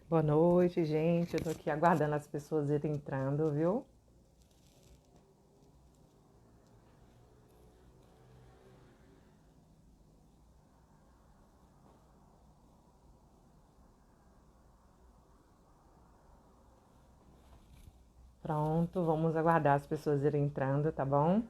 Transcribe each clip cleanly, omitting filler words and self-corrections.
Boa noite, gente. Eu tô aqui aguardando as pessoas irem entrando, viu? Pronto, vamos aguardar as pessoas irem entrando, tá bom?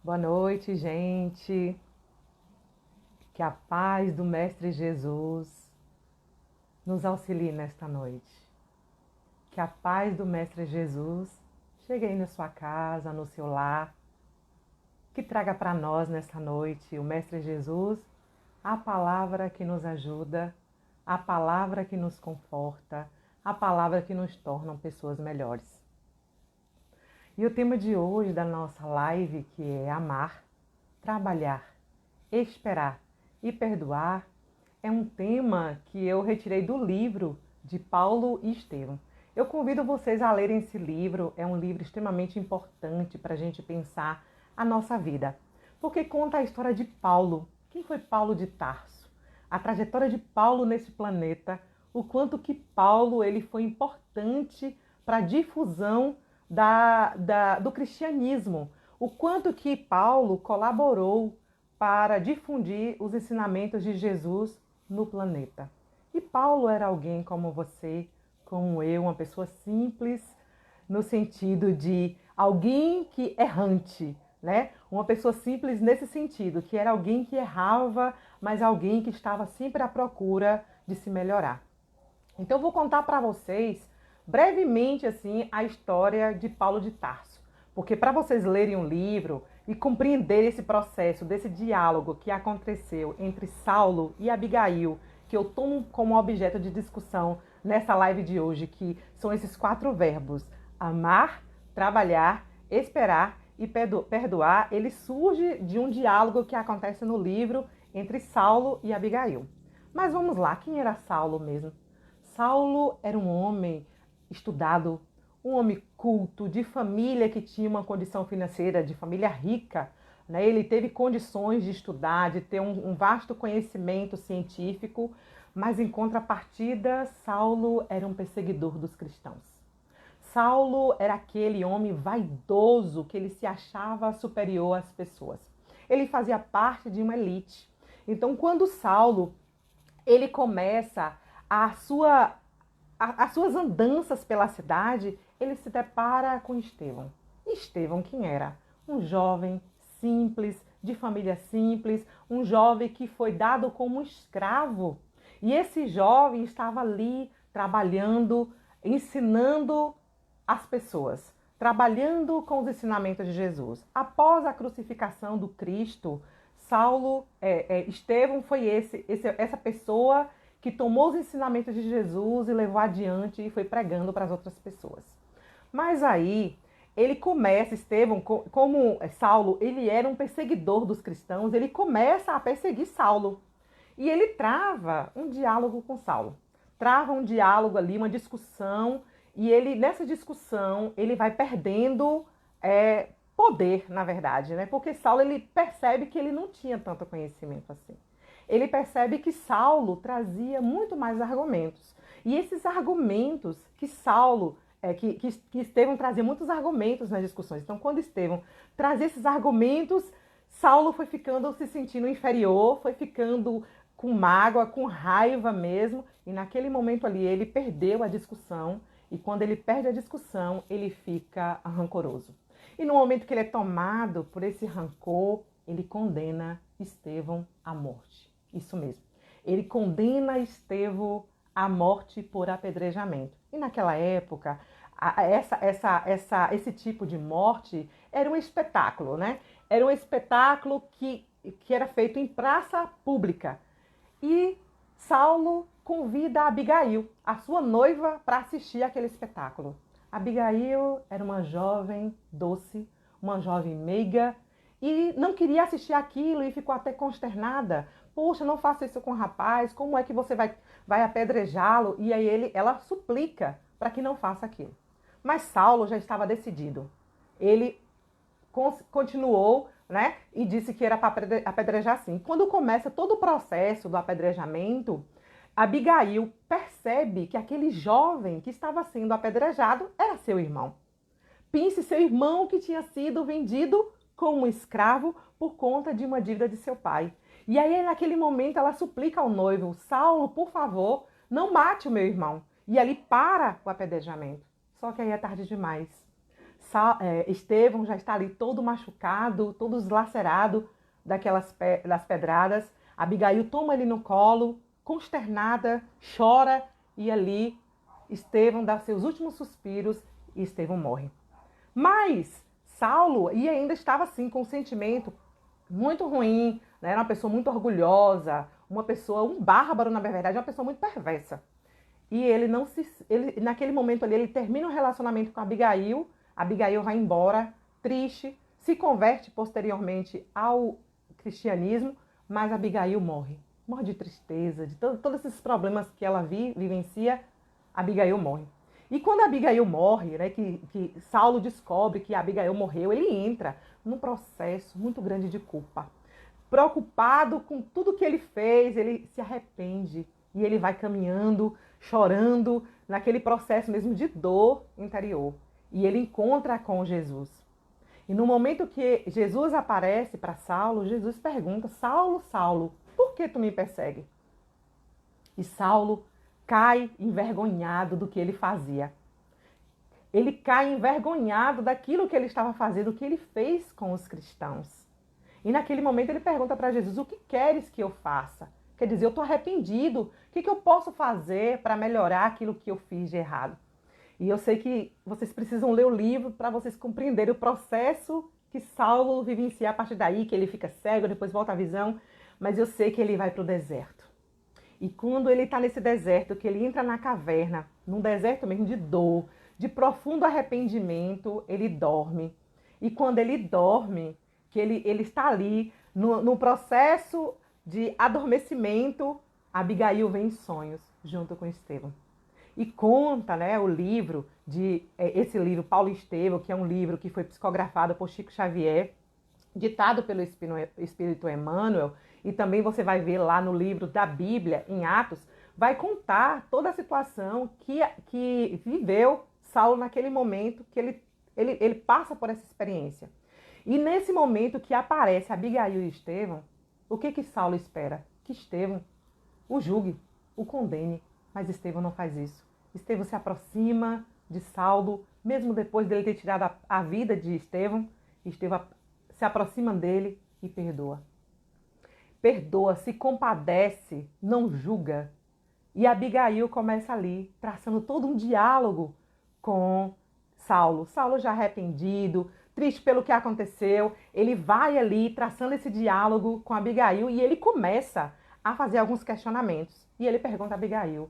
Boa noite, gente. Que a paz do Mestre Jesus nos auxilie nesta noite. Que a paz do Mestre Jesus chegue aí na sua casa, no seu lar, que traga para nós nesta noite o Mestre Jesus, a palavra que nos ajuda, a palavra que nos conforta, a palavra que nos torna pessoas melhores. E o tema de hoje da nossa live, que é amar, trabalhar, esperar e perdoar, é um tema que eu retirei do livro de Paulo e Estevão. Eu convido vocês a lerem esse livro, é um livro extremamente importante para a gente pensar a nossa vida, porque conta a história de Paulo. Quem foi Paulo de Tarso? A trajetória de Paulo nesse planeta, o quanto que Paulo ele foi importante para a difusão do cristianismo, o quanto que Paulo colaborou para difundir os ensinamentos de Jesus no planeta. E Paulo era alguém como você, como eu, uma pessoa simples, no sentido de alguém que errante, né? Uma pessoa simples nesse sentido, que era alguém que errava, mas alguém que estava sempre à procura de se melhorar. Então eu vou contar para vocês brevemente assim a história de Paulo de Tarso, porque para vocês lerem um livro e compreender esse processo, desse diálogo que aconteceu entre Saulo e Abigail, que eu tomo como objeto de discussão nessa live de hoje, que são esses 4 verbos: amar, trabalhar, esperar e perdoar, ele surge de um diálogo que acontece no livro entre Saulo e Abigail. Mas vamos lá, quem era Saulo mesmo? Saulo era um homem estudado, um homem culto, de família que tinha uma condição financeira, de família rica, né? Ele teve condições de estudar, de ter um vasto conhecimento científico, mas em contrapartida, Saulo era um perseguidor dos cristãos. Saulo era aquele homem vaidoso que ele se achava superior às pessoas. Ele fazia parte de uma elite. Então, quando Saulo ele começa a sua, as suas andanças pela cidade, ele se depara com Estevão. Estevão, quem era? Um jovem simples, de família simples, um jovem que foi dado como escravo. E esse jovem estava ali trabalhando, ensinando as pessoas, trabalhando com os ensinamentos de Jesus. Após a crucificação do Cristo, Estevão foi essa pessoa que tomou os ensinamentos de Jesus e levou adiante e foi pregando para as outras pessoas. Mas aí ele começa, Estevão, como Saulo, ele era um perseguidor dos cristãos, ele começa a perseguir Saulo. E ele trava um diálogo com Saulo. Trava um diálogo ali, uma discussão, e ele nessa discussão ele vai perdendo poder, na verdade, né? Porque Saulo ele percebe que ele não tinha tanto conhecimento assim. Ele percebe que Saulo trazia muito mais argumentos. E esses argumentos que Saulo, que Estevão trazia muitos argumentos nas discussões. Então, quando Estevão trazia esses argumentos, Saulo foi ficando se sentindo inferior, foi ficando com mágoa, com raiva mesmo. E naquele momento ali ele perdeu a discussão. E quando ele perde a discussão, ele fica rancoroso. E no momento que ele é tomado por esse rancor, ele condena Estevão à morte. Isso mesmo. Ele condena Estevão à morte por apedrejamento. E naquela época, esse tipo de morte era um espetáculo, né? Era um espetáculo que era feito em praça pública. E Saulo convida a Abigail, a sua noiva, para assistir aquele espetáculo. Abigail era uma jovem doce, uma jovem meiga, e não queria assistir aquilo e ficou até consternada. Poxa, não faça isso com o rapaz, como é que você vai apedrejá-lo? E aí ela suplica para que não faça aquilo. Mas Saulo já estava decidido. Ele continuou, né, e disse que era para apedrejar sim. Quando começa todo o processo do apedrejamento, Abigail percebe que aquele jovem que estava sendo apedrejado era seu irmão. Pense, seu irmão que tinha sido vendido como um escravo por conta de uma dívida de seu pai. E aí, naquele momento, ela suplica ao noivo: Saulo, por favor, não mate o meu irmão. E ali para o apedrejamento. Só que aí é tarde demais. Estevão já está ali todo machucado, todo deslacerado das pedradas. Abigail toma ele no colo, consternada, chora, e ali Estevão dá seus últimos suspiros e Estevão morre. Mas Saulo ainda estava assim com um sentimento muito ruim, né? Era uma pessoa muito orgulhosa, um bárbaro, na verdade, uma pessoa muito perversa. E naquele momento ali, ele termina o relacionamento com Abigail. Abigail vai embora, triste, se converte posteriormente ao cristianismo, mas Abigail morre. Morre de tristeza, de todos esses problemas que ela vivencia, Abigail morre. E quando Abigail morre, né, que Saulo descobre que Abigail morreu, ele entra num processo muito grande de culpa. Preocupado com tudo que ele fez, ele se arrepende e ele vai caminhando, chorando, naquele processo mesmo de dor interior. E ele encontra com Jesus. E no momento que Jesus aparece para Saulo, Jesus pergunta: Saulo, Saulo, por que tu me persegue? E Saulo cai envergonhado do que ele fazia. Ele cai envergonhado daquilo que ele estava fazendo, o que ele fez com os cristãos. E naquele momento ele pergunta para Jesus: o que queres que eu faça? Quer dizer, eu estou arrependido. O que eu posso fazer para melhorar aquilo que eu fiz de errado? E eu sei que vocês precisam ler o livro para vocês compreenderem o processo que Saulo vivencia a partir daí, que ele fica cego, depois volta à visão. Mas eu sei que ele vai para o deserto. E quando ele está nesse deserto, que ele entra na caverna, num deserto mesmo de dor, de profundo arrependimento, ele dorme. E quando ele dorme, que ele está ali no processo de adormecimento, Abigail vem em sonhos junto com Estevão. E conta, né, esse livro, Paulo e Estevão, que é um livro que foi psicografado por Chico Xavier, ditado pelo Espírito Emmanuel, e também você vai ver lá no livro da Bíblia, em Atos, vai contar toda a situação que viveu Saulo naquele momento que ele passa por essa experiência. E nesse momento que aparece Abigail e Estevão, o que Saulo espera? Que Estevão o julgue, o condene, mas Estevão não faz isso. Estevão se aproxima de Saulo, mesmo depois dele ter tirado a vida de Estevão se aproxima dele e perdoa. Perdoa, se compadece, não julga. E Abigail começa ali, traçando todo um diálogo com Saulo. Saulo já arrependido, triste pelo que aconteceu, ele vai ali traçando esse diálogo com Abigail e ele começa a fazer alguns questionamentos. E ele pergunta a Abigail: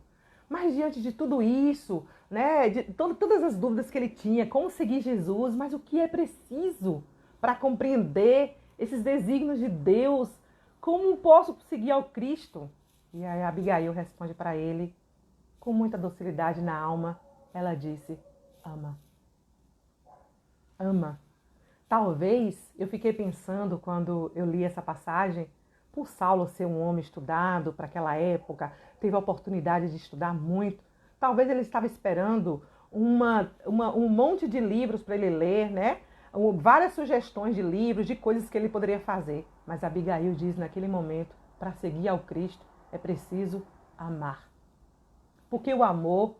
mas diante de tudo isso, né, de todas as dúvidas que ele tinha, como seguir Jesus, mas o que é preciso para compreender esses desígnios de Deus? Como posso seguir ao Cristo? E aí Abigail responde para ele, com muita docilidade na alma, ela disse: ama. Ama. Talvez eu fiquei pensando quando eu li essa passagem, por Saulo ser um homem estudado para aquela época, teve a oportunidade de estudar muito. Talvez ele estava esperando um monte de livros para ele ler, né? Várias sugestões de livros, de coisas que ele poderia fazer. Mas Abigail diz naquele momento, para seguir ao Cristo, é preciso amar. Porque o amor,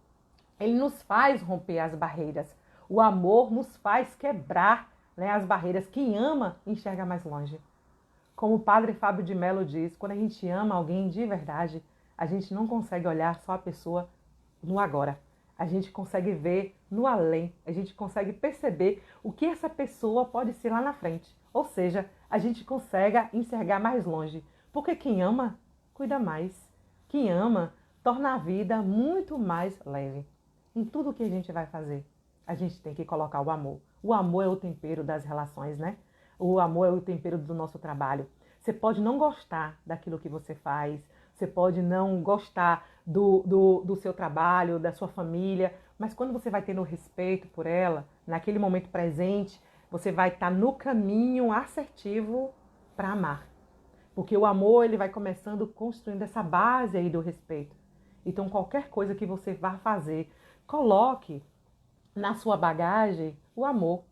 ele nos faz romper as barreiras. O amor nos faz quebrar, né, as barreiras. Quem ama, enxerga mais longe. Como o padre Fábio de Mello diz, quando a gente ama alguém de verdade, a gente não consegue olhar só a pessoa no agora. A gente consegue ver no além, a gente consegue perceber o que essa pessoa pode ser lá na frente. Ou seja, a gente consegue enxergar mais longe. Porque quem ama, cuida mais. Quem ama, torna a vida muito mais leve. Em tudo que a gente vai fazer, a gente tem que colocar o amor. O amor é o tempero das relações, né? O amor é o tempero do nosso trabalho. Você pode não gostar daquilo que você faz, você pode não gostar do seu trabalho, da sua família, mas quando você vai tendo respeito por ela, naquele momento presente, você vai estar no caminho assertivo para amar. Porque o amor, ele vai começando construindo essa base aí do respeito. Então, qualquer coisa que você vá fazer, coloque na sua bagagem o amor.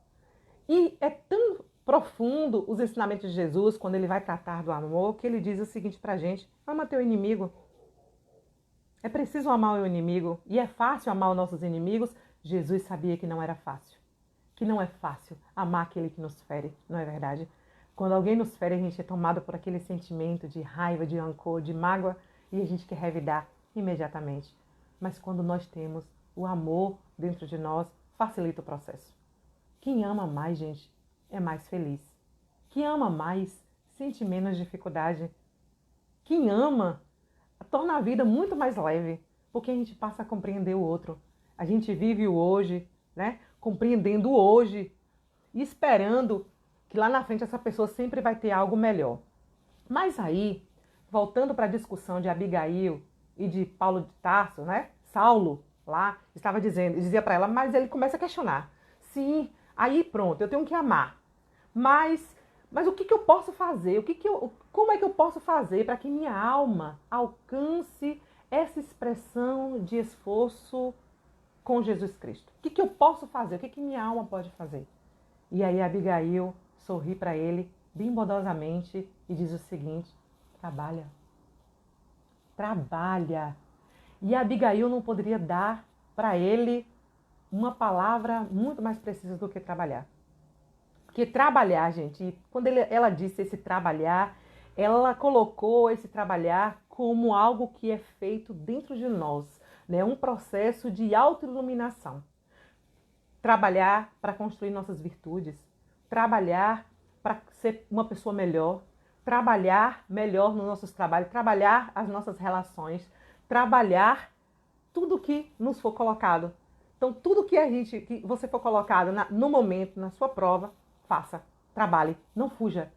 E é tão profundo os ensinamentos de Jesus, quando ele vai tratar do amor, que ele diz o seguinte pra gente: ama teu inimigo. É preciso amar o inimigo. E é fácil amar os nossos inimigos. Jesus sabia que não era fácil. Que não é fácil amar aquele que nos fere, não é verdade? Quando alguém nos fere, a gente é tomado por aquele sentimento de raiva, de rancor, de mágoa, e a gente quer revidar imediatamente. Mas quando nós temos o amor dentro de nós, facilita o processo. Quem ama mais, gente, é mais feliz. Quem ama mais, sente menos dificuldade. Quem ama, torna a vida muito mais leve, porque a gente passa a compreender o outro. A gente vive o hoje, né? Compreendendo o hoje e esperando que lá na frente essa pessoa sempre vai ter algo melhor. Mas aí, voltando para a discussão de Abigail e de Paulo de Tarso, né? Saulo lá estava dizendo, dizia para ela, mas ele começa a questionar. Sim, aí pronto, eu tenho que amar. Mas o que eu posso fazer? Como é que eu posso fazer para que minha alma alcance essa expressão de esforço com Jesus Cristo? O que eu posso fazer? O que minha alma pode fazer? E aí Abigail sorri para ele bem bondosamente e diz o seguinte: trabalha. Trabalha. E Abigail não poderia dar para ele uma palavra muito mais precisa do que trabalhar. Porque trabalhar, gente, quando ela disse esse trabalhar, ela colocou esse trabalhar como algo que é feito dentro de nós, né? Um processo de autoiluminação. Trabalhar para construir nossas virtudes, trabalhar para ser uma pessoa melhor, trabalhar melhor nos nossos trabalhos, trabalhar as nossas relações, trabalhar tudo que nos for colocado. Então, tudo que você for colocado no momento, na sua prova, faça, trabalhe, não fuja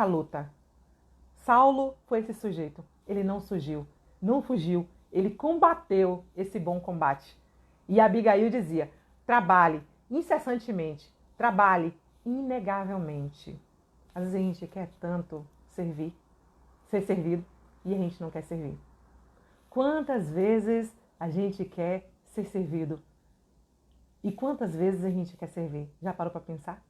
à luta. Saulo foi esse sujeito, ele não fugiu, ele combateu esse bom combate. E Abigail dizia: trabalhe incessantemente, trabalhe inegavelmente. Às vezes a gente quer tanto ser servido, e a gente não quer servir. Quantas vezes a gente quer ser servido? E quantas vezes a gente quer servir? Já parou para pensar?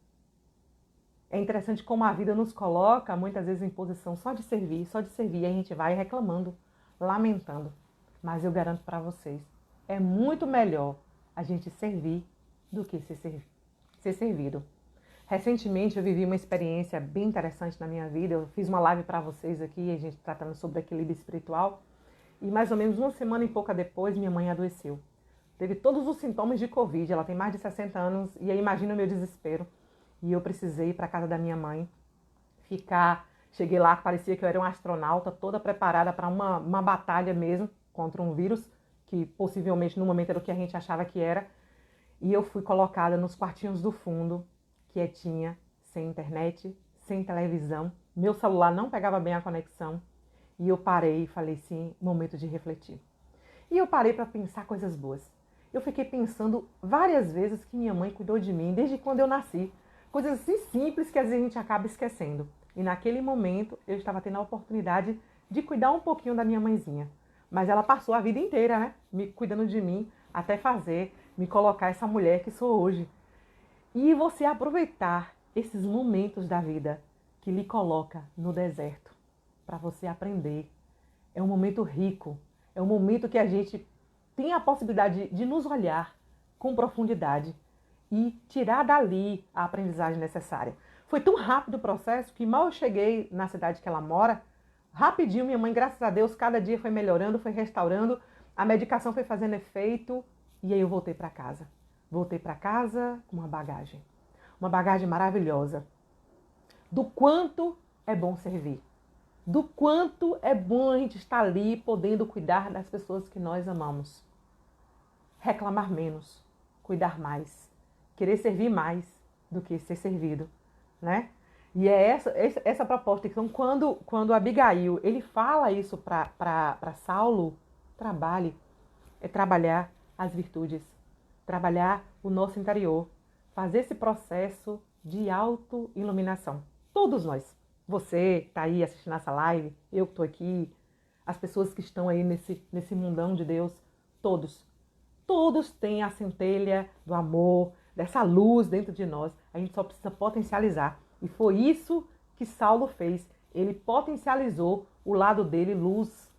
É interessante como a vida nos coloca, muitas vezes, em posição só de servir, e a gente vai reclamando, lamentando. Mas eu garanto para vocês, é muito melhor a gente servir do que ser servido. Recentemente eu vivi uma experiência bem interessante na minha vida. Eu fiz uma live para vocês aqui, a gente tratando sobre equilíbrio espiritual. E mais ou menos uma semana e pouca depois, minha mãe adoeceu. Teve todos os sintomas de Covid, ela tem mais de 60 anos, e aí imagina o meu desespero. E eu precisei ir para casa da minha mãe, cheguei lá, parecia que eu era uma astronauta, toda preparada para uma batalha mesmo, contra um vírus, que possivelmente no momento era o que a gente achava que era. E eu fui colocada nos quartinhos do fundo, quietinha, sem internet, sem televisão. Meu celular não pegava bem a conexão. E eu parei e falei, sim, momento de refletir. E eu parei para pensar coisas boas. Eu fiquei pensando várias vezes que minha mãe cuidou de mim desde quando eu nasci. Coisas assim simples que às vezes a gente acaba esquecendo. E naquele momento eu estava tendo a oportunidade de cuidar um pouquinho da minha mãezinha. Mas ela passou a vida inteira, né? Cuidando de mim, até me colocar essa mulher que sou hoje. E você aproveitar esses momentos da vida que lhe coloca no deserto para você aprender. É um momento rico, é um momento que a gente tem a possibilidade de nos olhar com profundidade e tirar dali a aprendizagem necessária. Foi tão rápido o processo que mal eu cheguei na cidade que ela mora, rapidinho minha mãe, graças a Deus, cada dia foi melhorando, foi restaurando, a medicação foi fazendo efeito e aí eu voltei para casa. Voltei para casa com uma bagagem maravilhosa do quanto é bom servir, do quanto é bom a gente estar ali podendo cuidar das pessoas que nós amamos. Reclamar menos, cuidar mais, querer servir mais do que ser servido, né? E é essa proposta. Então, quando Abigail, ele fala isso para Saulo, trabalhe. É trabalhar as virtudes, trabalhar o nosso interior, fazer esse processo de auto-iluminação. Todos nós. Você está aí assistindo essa live, eu que estou aqui, as pessoas que estão aí nesse mundão de Deus, todos. Todos têm a centelha do amor, dessa luz dentro de nós. A gente só precisa potencializar. E foi isso que Saulo fez. Ele potencializou o lado dele, luz,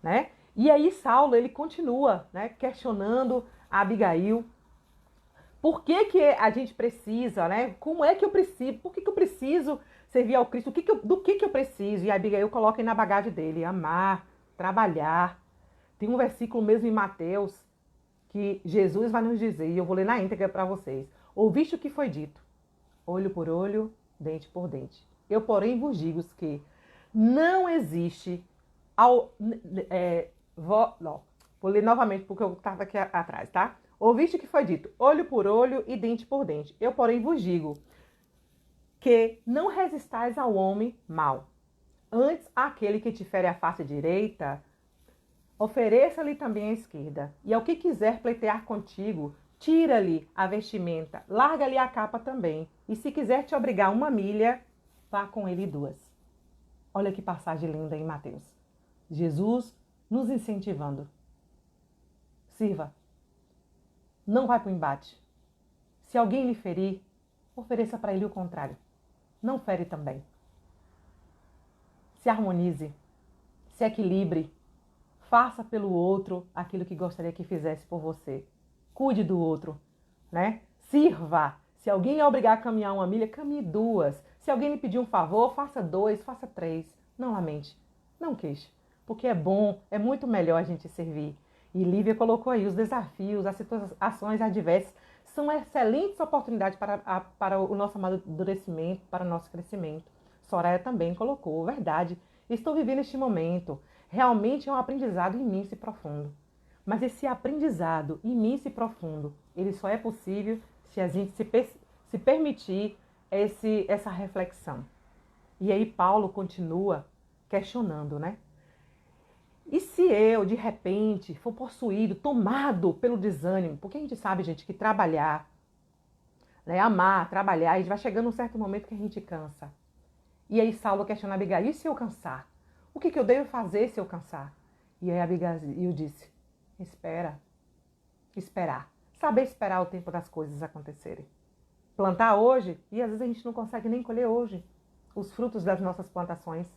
né? E aí Saulo, ele continua, né, questionando a Abigail. Por que que a gente precisa, né? Como é que eu preciso? Por que que eu preciso servir ao Cristo? Do que eu preciso? E a Abigail coloca aí na bagagem dele, amar, trabalhar. Tem um versículo mesmo em Mateus que Jesus vai nos dizer, e eu vou ler na íntegra para vocês. Ouviste o que foi dito, olho por olho, dente por dente. Eu, porém, vos digo que não existe vou ler novamente porque eu estava aqui atrás, tá? Ouviste o que foi dito, olho por olho e dente por dente. Eu, porém, vos digo que não resistais ao homem mau. Antes, aquele que te fere a face direita, ofereça-lhe também a esquerda. E ao que quiser pleitear contigo, tira-lhe a vestimenta, larga-lhe a capa também. E se quiser te obrigar uma milha, vá com ele 2. Olha que passagem linda em Mateus. Jesus nos incentivando. Sirva. Não vai para o embate. Se alguém lhe ferir, ofereça para ele o contrário. Não fere também. Se harmonize. Se equilibre. Faça pelo outro aquilo que gostaria que fizesse por você. Cuide do outro, né? Sirva. Se alguém lhe obrigar a caminhar uma milha, caminhe 2. Se alguém lhe pedir um favor, faça 2, faça 3. Não lamente, não queixe, porque é bom, é muito melhor a gente servir. E Lívia colocou aí os desafios, as situações adversas, são excelentes oportunidades para o nosso amadurecimento, para o nosso crescimento. Soraya também colocou, verdade. Estou vivendo este momento. Realmente é um aprendizado imenso e profundo. Mas esse aprendizado imenso e profundo, ele só é possível se a gente se permitir essa reflexão. E aí Paulo continua questionando, né? E se eu, de repente, for possuído, tomado pelo desânimo? Porque a gente sabe, gente, que trabalhar, né, amar, trabalhar, a gente vai chegando um certo momento que a gente cansa. E aí Saulo questiona a Abigail, e se eu cansar? O que eu devo fazer se eu cansar? E aí Abigail disse, esperar. Saber esperar o tempo das coisas acontecerem. Plantar hoje, e às vezes a gente não consegue nem colher hoje os frutos das nossas plantações,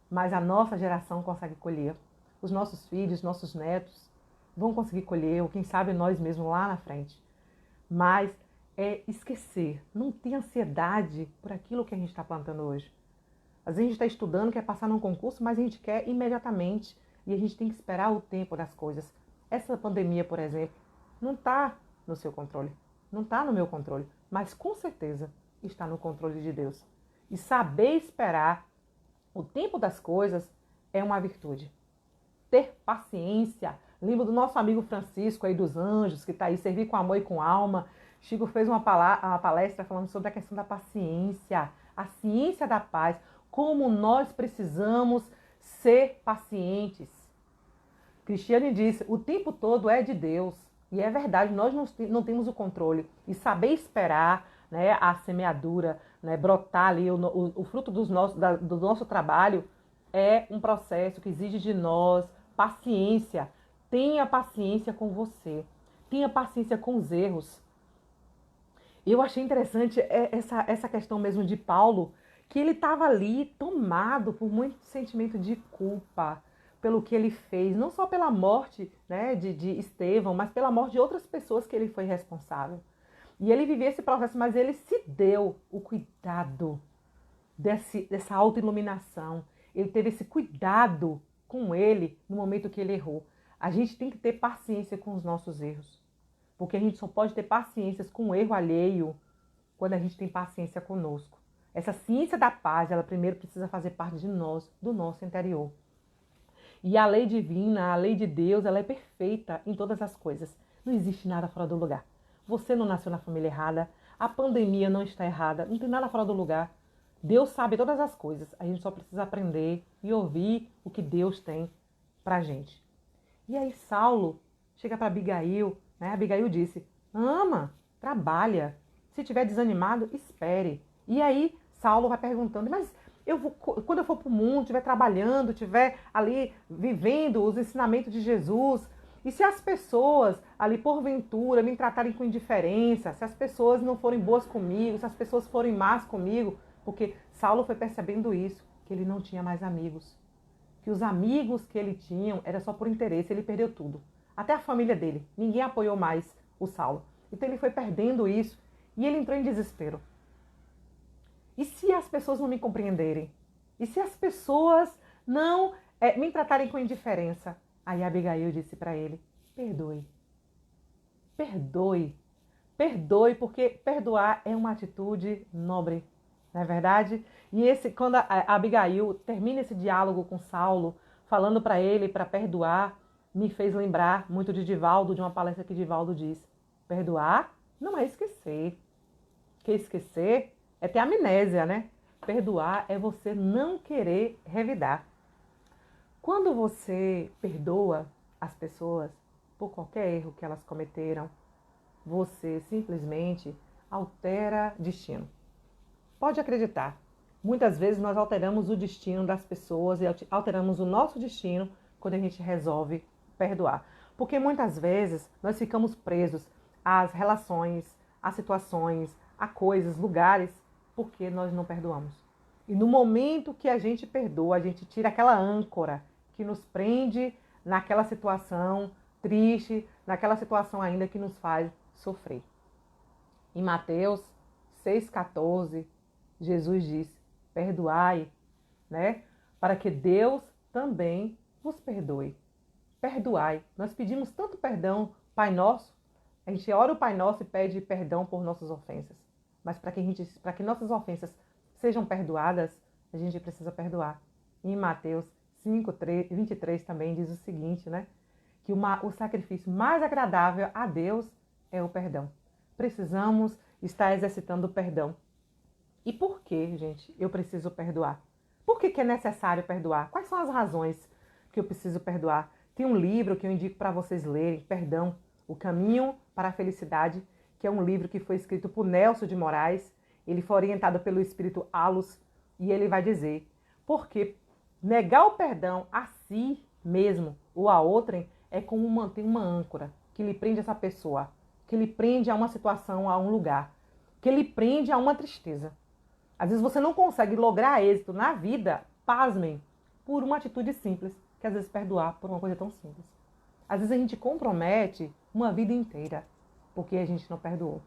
mas a nossa geração consegue colher. Os nossos filhos, nossos netos vão conseguir colher, ou quem sabe nós mesmos lá na frente. Mas é esquecer, não ter ansiedade por aquilo que a gente está plantando hoje. Às vezes a gente está estudando, quer passar num concurso, mas a gente quer imediatamente. E a gente tem que esperar o tempo das coisas. Essa pandemia, por exemplo, não está no seu controle. Não está no meu controle. Mas com certeza está no controle de Deus. E saber esperar o tempo das coisas é uma virtude. Ter paciência. Lembro do nosso amigo Francisco aí dos Anjos, que está aí, servir com amor e com alma. Chico fez uma palestra falando sobre a questão da paciência. A ciência da paz. Como nós precisamos ser pacientes. Cristiane disse, o tempo todo é de Deus. E é verdade, nós não temos o controle. E saber esperar, né, a semeadura, né, brotar ali o fruto do nosso trabalho é um processo que exige de nós paciência. Tenha paciência com você. Tenha paciência com os erros. Eu achei interessante essa questão mesmo de Paulo, que ele estava ali tomado por muito sentimento de culpa pelo que ele fez, não só pela morte, né, de Estevão, mas pela morte de outras pessoas que ele foi responsável. E ele vivia esse processo, mas ele se deu o cuidado dessa autoiluminação. Ele teve esse cuidado com ele no momento que ele errou. A gente tem que ter paciência com os nossos erros, porque a gente só pode ter paciência com o erro alheio quando a gente tem paciência conosco. Essa ciência da paz, ela primeiro precisa fazer parte de nós, do nosso interior. E a lei divina, a lei de Deus, ela é perfeita em todas as coisas. Não existe nada fora do lugar. Você não nasceu na família errada, a pandemia não está errada, não tem nada fora do lugar. Deus sabe todas as coisas, a gente só precisa aprender e ouvir o que Deus tem pra gente. E aí Saulo chega para Abigail, né? Abigail disse, ama, trabalha, se estiver desanimado, espere. E aí Saulo vai perguntando, mas quando eu for para o mundo, estiver trabalhando, estiver ali vivendo os ensinamentos de Jesus, e se as pessoas ali porventura me tratarem com indiferença, se as pessoas não forem boas comigo, se as pessoas forem más comigo, porque Saulo foi percebendo isso, que ele não tinha mais amigos. Que os amigos que ele tinha era só por interesse, ele perdeu tudo. Até a família dele, ninguém apoiou mais o Saulo. Então ele foi perdendo isso e ele entrou em desespero. E se as pessoas não me compreenderem? E se as pessoas não me tratarem com indiferença? Aí Abigail disse para ele, perdoe. Perdoe. Perdoe, porque perdoar é uma atitude nobre, não é verdade? E quando a Abigail termina esse diálogo com Saulo, falando para ele para perdoar, me fez lembrar muito de Divaldo, de uma palestra que Divaldo diz. Perdoar não é esquecer. Que esquecer é ter amnésia, né? Perdoar é você não querer revidar. Quando você perdoa as pessoas por qualquer erro que elas cometeram, você simplesmente altera destino. Pode acreditar, muitas vezes nós alteramos o destino das pessoas e alteramos o nosso destino quando a gente resolve perdoar. Porque muitas vezes nós ficamos presos às relações, às situações, a coisas, lugares, porque nós não perdoamos. E no momento que a gente perdoa, a gente tira aquela âncora que nos prende naquela situação triste, naquela situação ainda que nos faz sofrer. Em Mateus 6,14, Jesus diz, perdoai, né? Para que Deus também vos perdoe. Perdoai. Nós pedimos tanto perdão, Pai Nosso, a gente ora o Pai Nosso e pede perdão por nossas ofensas. Mas para que nossas ofensas sejam perdoadas, a gente precisa perdoar. E em Mateus 5:23 também diz o seguinte, né? Que o sacrifício mais agradável a Deus é o perdão. Precisamos estar exercitando o perdão. E por que, gente, eu preciso perdoar? Por que é necessário perdoar? Quais são as razões que eu preciso perdoar? Tem um livro que eu indico para vocês lerem, Perdão, O Caminho para a Felicidade, que é um livro que foi escrito por Nelson de Moraes. Ele foi orientado pelo espírito Alus e ele vai dizer, porque negar o perdão a si mesmo ou a outrem é como manter uma âncora que lhe prende essa pessoa, que lhe prende a uma situação, a um lugar, que lhe prende a uma tristeza. Às vezes você não consegue lograr êxito na vida, pasmem, por uma atitude simples, que às vezes perdoar por uma coisa tão simples. Às vezes a gente compromete uma vida inteira, porque a gente não perdoou.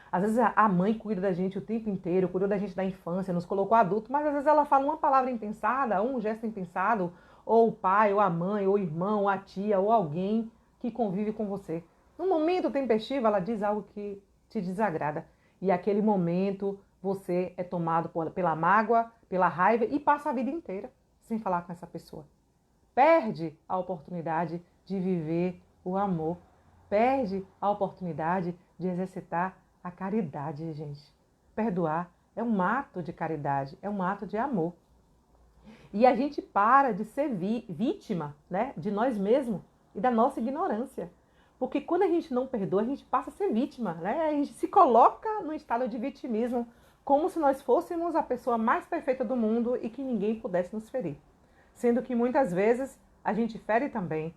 Às vezes a mãe cuida da gente o tempo inteiro, cuidou da gente da infância, nos colocou adulto, mas às vezes ela fala uma palavra impensada, um gesto impensado, ou o pai, ou a mãe, ou o irmão, ou a tia, ou alguém que convive com você. No momento tempestivo, ela diz algo que te desagrada. E aquele momento você é tomado pela mágoa, pela raiva e passa a vida inteira sem falar com essa pessoa. Perde a oportunidade de viver o amor. Perde a oportunidade de exercitar a caridade, gente. Perdoar é um ato de caridade, é um ato de amor. E a gente para de ser vítima, né, de nós mesmos e da nossa ignorância. Porque quando a gente não perdoa, a gente passa a ser vítima, né? A gente se coloca no estado de vitimismo, como se nós fôssemos a pessoa mais perfeita do mundo e que ninguém pudesse nos ferir. Sendo que muitas vezes a gente fere também.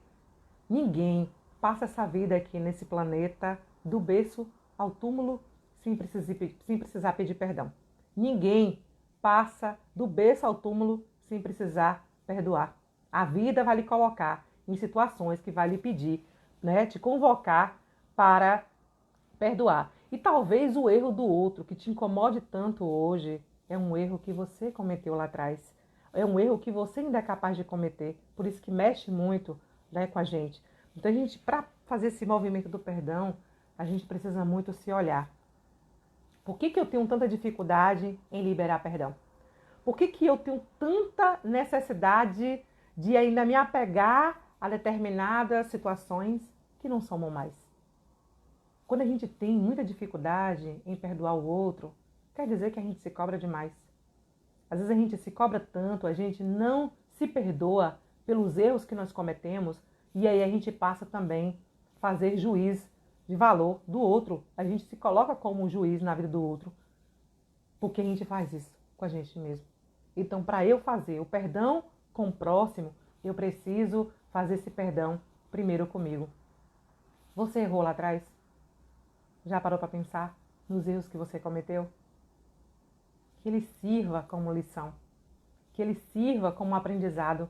Ninguém passa essa vida aqui nesse planeta do berço ao túmulo sem precisar pedir perdão. Ninguém passa do berço ao túmulo sem precisar perdoar. A vida vai lhe colocar em situações que vai lhe pedir, né, te convocar para perdoar. E talvez o erro do outro que te incomode tanto hoje é um erro que você cometeu lá atrás. É um erro que você ainda é capaz de cometer. Por isso que mexe muito, né, com a gente. Então, a gente, para fazer esse movimento do perdão, a gente precisa muito se olhar. Por que eu tenho tanta dificuldade em liberar perdão? Por que eu tenho tanta necessidade de ainda me apegar a determinadas situações que não somam mais? Quando a gente tem muita dificuldade em perdoar o outro, quer dizer que a gente se cobra demais. Às vezes a gente se cobra tanto, a gente não se perdoa pelos erros que nós cometemos, E aí a gente passa também a fazer juiz de valor do outro. A gente se coloca como um juiz na vida do outro, porque a gente faz isso com a gente mesmo. Então, para eu fazer o perdão com o próximo, eu preciso fazer esse perdão primeiro comigo. Você errou lá atrás? Já parou para pensar nos erros que você cometeu? Que ele sirva como lição, que ele sirva como aprendizado,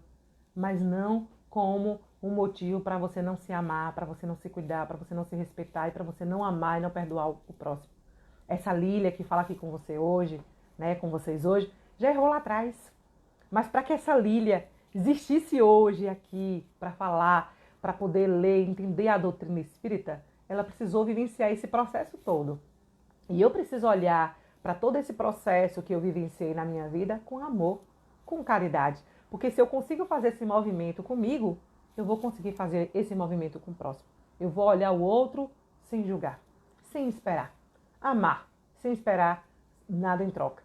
mas não como um motivo para você não se amar, para você não se cuidar, para você não se respeitar e para você não amar e não perdoar o próximo. Essa Lília que fala aqui com você hoje, né, com vocês hoje, já errou lá atrás. Mas para que essa Lília existisse hoje aqui para falar, para poder ler, entender a doutrina espírita, ela precisou vivenciar esse processo todo. E eu preciso olhar para todo esse processo que eu vivenciei na minha vida com amor, com caridade. Porque se eu consigo fazer esse movimento comigo, eu vou conseguir fazer esse movimento com o próximo. Eu vou olhar o outro sem julgar, sem esperar. Amar, sem esperar nada em troca.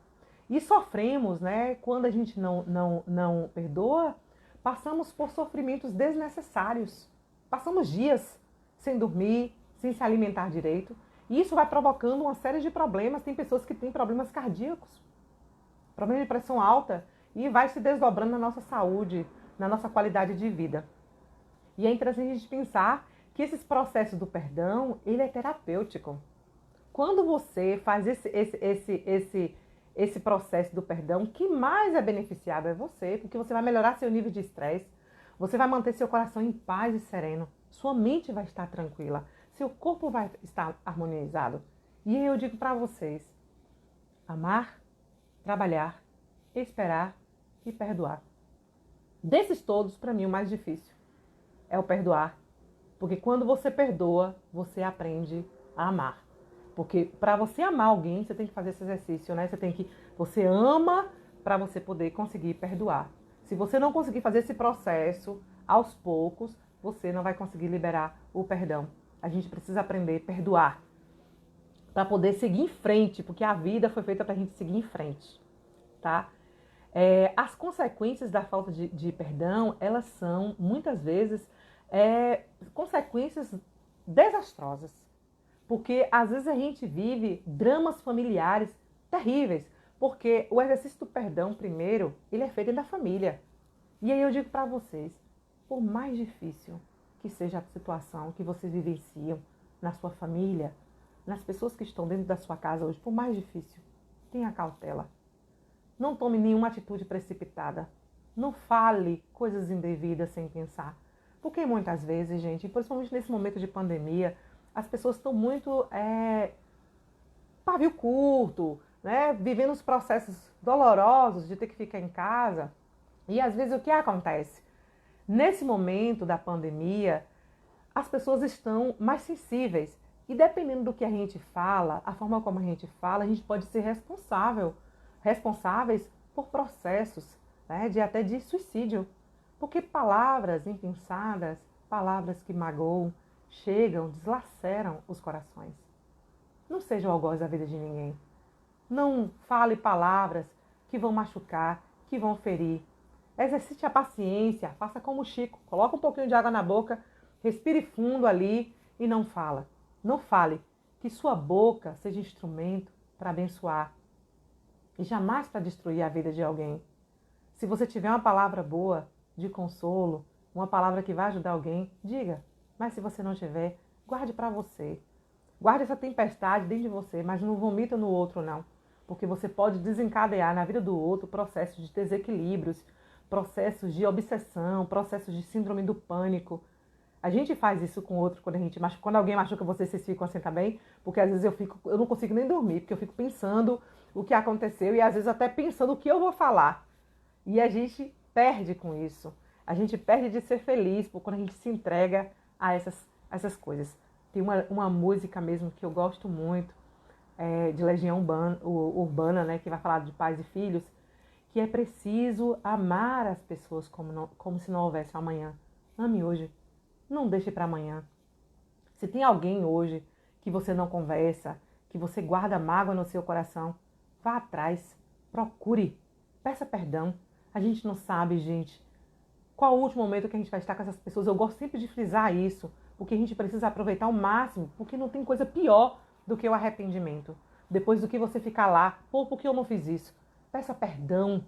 E sofremos, né? Quando a gente não perdoa, passamos por sofrimentos desnecessários. Passamos dias sem dormir, sem se alimentar direito. E isso vai provocando uma série de problemas. Tem pessoas que têm problemas cardíacos, problema de pressão alta, e vai se desdobrando na nossa saúde, na nossa qualidade de vida. E é interessante a gente pensar que esses processos do perdão, ele é terapêutico. Quando você faz esse processo do perdão, quem mais é beneficiado é você, porque você vai melhorar seu nível de estresse, você vai manter seu coração em paz e sereno, sua mente vai estar tranquila, seu corpo vai estar harmonizado. E eu digo para vocês, amar, trabalhar, esperar e perdoar. Desses todos, para mim, o mais difícil é o perdoar, porque quando você perdoa, você aprende a amar. Porque para você amar alguém, você tem que fazer esse exercício, né? Você ama para você poder conseguir perdoar. Se você não conseguir fazer esse processo aos poucos, você não vai conseguir liberar o perdão. A gente precisa aprender a perdoar para poder seguir em frente, porque a vida foi feita para a gente seguir em frente, tá? As consequências da falta de perdão, elas são, muitas vezes, consequências desastrosas. Porque às vezes a gente vive dramas familiares terríveis, porque o exercício do perdão, primeiro, ele é feito dentro da família. E aí eu digo para vocês, por mais difícil que seja a situação que vocês vivenciam na sua família, nas pessoas que estão dentro da sua casa hoje, por mais difícil, tenha cautela. Não tome nenhuma atitude precipitada. Não fale coisas indevidas sem pensar. Porque muitas vezes, gente, principalmente nesse momento de pandemia, as pessoas estão muito pavio curto, né? Vivendo os processos dolorosos de ter que ficar em casa. E às vezes o que acontece? Nesse momento da pandemia, as pessoas estão mais sensíveis. E dependendo do que a gente fala, a forma como a gente fala, a gente pode ser responsáveis por processos, né, até de suicídio. Porque palavras impensadas, palavras que magoam, chegam, deslaceram os corações. Não seja o algoz da vida de ninguém. Não fale palavras que vão machucar, que vão ferir. Exercite a paciência, faça como o Chico, coloca um pouquinho de água na boca, respire fundo ali e não fala. Não fale, que sua boca seja instrumento para abençoar e jamais para destruir a vida de alguém. Se você tiver uma palavra boa, de consolo, uma palavra que vai ajudar alguém, diga. Mas se você não tiver, guarde para você. Guarde essa tempestade dentro de você, mas não vomita no outro não. Porque você pode desencadear na vida do outro processos de desequilíbrios, processos de obsessão, processos de síndrome do pânico. A gente faz isso com o outro quando alguém machuca você, vocês ficam assim também, porque às vezes eu não consigo nem dormir, porque eu fico pensando o que aconteceu e às vezes até pensando o que eu vou falar. E a gente perde com isso. A gente perde de ser feliz quando a gente se entrega a essas coisas. Tem uma música mesmo que eu gosto muito, de Legião Urbana, né, que vai falar de pais e filhos, que é preciso amar as pessoas como se não houvesse amanhã. Ame hoje. Não deixe para amanhã. Se tem alguém hoje que você não conversa, que você guarda mágoa no seu coração, vá atrás, procure, peça perdão. A gente não sabe, gente, Qual o último momento que a gente vai estar com essas pessoas? Eu gosto sempre de frisar isso, porque a gente precisa aproveitar ao máximo, porque não tem coisa pior do que o arrependimento. Depois do que você ficar lá, pô, por que eu não fiz isso? Peça perdão,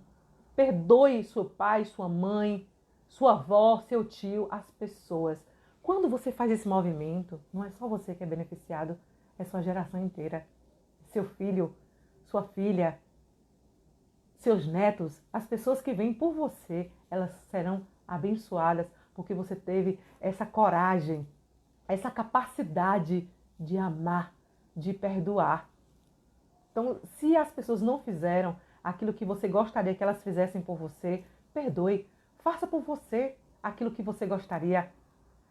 perdoe seu pai, sua mãe, sua avó, seu tio, as pessoas. Quando você faz esse movimento, não é só você que é beneficiado, é sua geração inteira. Seu filho, sua filha, seus netos, as pessoas que vêm por você, elas serão abençoadas porque você teve essa coragem, essa capacidade de amar, de perdoar. Então, se as pessoas não fizeram aquilo que você gostaria que elas fizessem por você, perdoe. Faça por você aquilo que você gostaria.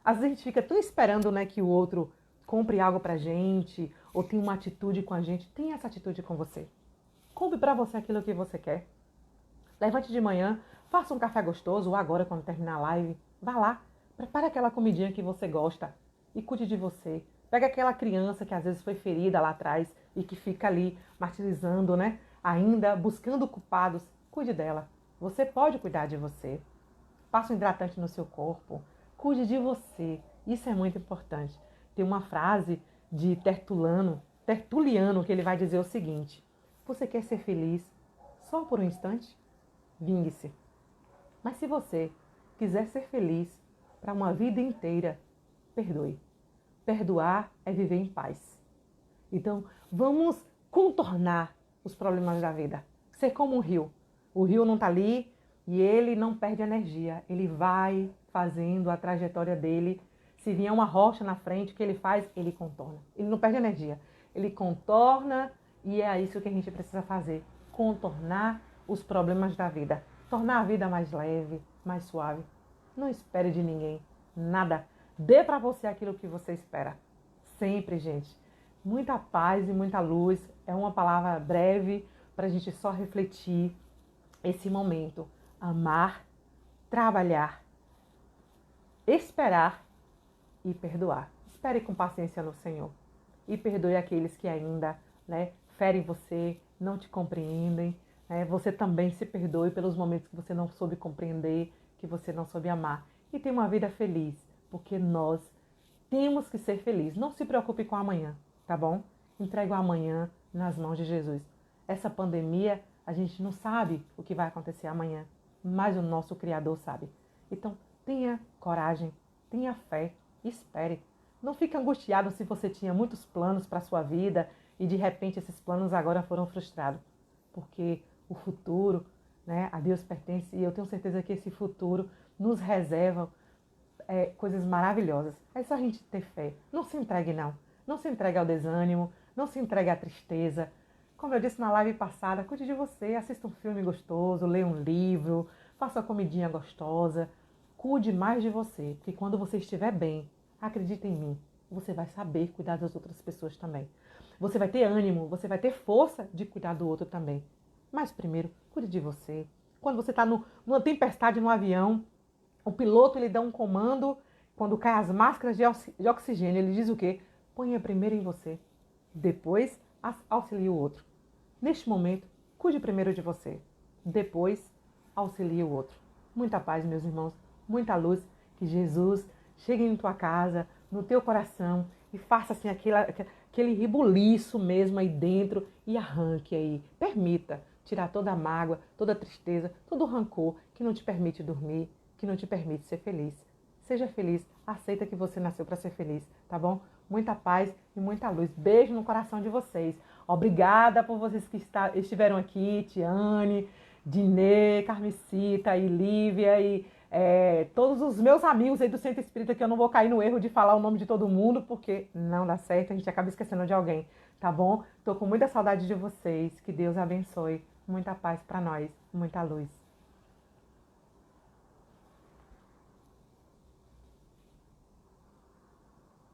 Às vezes a gente fica tão esperando, né, que o outro compre algo pra gente ou tenha uma atitude com a gente. Tenha essa atitude com você. Compre pra você aquilo que você quer. Levante de manhã, faça um café gostoso ou agora quando terminar a live. Vá lá, prepare aquela comidinha que você gosta e cuide de você. Pega aquela criança que às vezes foi ferida lá atrás e que fica ali martirizando, né? Ainda buscando culpados. Cuide dela. Você pode cuidar de você. Passe um hidratante no seu corpo. Cuide de você. Isso é muito importante. Tem uma frase de Tertuliano, que ele vai dizer o seguinte: você quer ser feliz só por um instante? Vingue-se. Mas se você quiser ser feliz para uma vida inteira, perdoe. Perdoar é viver em paz. Então, vamos contornar os problemas da vida. Ser como um rio. O rio não está ali e ele não perde energia. Ele vai fazendo a trajetória dele. Se vier uma rocha na frente, o que ele faz? Ele contorna. Ele não perde energia. Ele contorna e é isso que a gente precisa fazer. Contornar os problemas da vida. Tornar a vida mais leve, mais suave. Não espere de ninguém nada. Dê para você aquilo que você espera. Sempre, gente. Muita paz e muita luz. É uma palavra breve para a gente só refletir esse momento. Amar, trabalhar, esperar e perdoar. Espere com paciência no Senhor. E perdoe aqueles que ainda, né, ferem você, não te compreendem. Né? Você também se perdoe pelos momentos que você não soube compreender, que você não soube amar. E tenha uma vida feliz, porque nós temos que ser felizes. Não se preocupe com o amanhã, tá bom? Entregue o amanhã nas mãos de Jesus. Essa pandemia, a gente não sabe o que vai acontecer amanhã, mas o nosso Criador sabe. Então, tenha coragem, tenha fé, espere. Não fique angustiado se você tinha muitos planos para a sua vida e de repente esses planos agora foram frustrados. Porque o futuro, né, a Deus pertence e eu tenho certeza que esse futuro nos reserva coisas maravilhosas. É só a gente ter fé. Não se entregue, não. Não se entregue ao desânimo, não se entregue à tristeza. Como eu disse na live passada, cuide de você, assista um filme gostoso, leia um livro, faça uma comidinha gostosa. Cuide mais de você, porque quando você estiver bem, acredita em mim, você vai saber cuidar das outras pessoas também. Você vai ter ânimo, você vai ter força de cuidar do outro também. Mas primeiro, cuide de você. Quando você está numa tempestade no avião, o piloto ele dá um comando, quando caem as máscaras de oxigênio, ele diz o quê? Ponha primeiro em você, depois auxilie o outro. Neste momento, cuide primeiro de você, depois auxilie o outro. Muita paz, meus irmãos, muita luz, que Jesus chegue em tua casa, no teu coração e faça assim aquele rebuliço mesmo aí dentro e arranque aí. Permita tirar toda a mágoa, toda a tristeza, todo o rancor que não te permite dormir, que não te permite ser feliz. Seja feliz, aceita que você nasceu para ser feliz, tá bom? Muita paz e muita luz. Beijo no coração de vocês. Obrigada por vocês que estiveram aqui, Tiane, Dinê, Carmesita e Lívia e todos os meus amigos aí do Centro Espírita, que eu não vou cair no erro de falar o nome de todo mundo, porque não dá certo, a gente acaba esquecendo de alguém, tá bom? Tô com muita saudade de vocês, que Deus abençoe. Muita paz para nós, muita luz.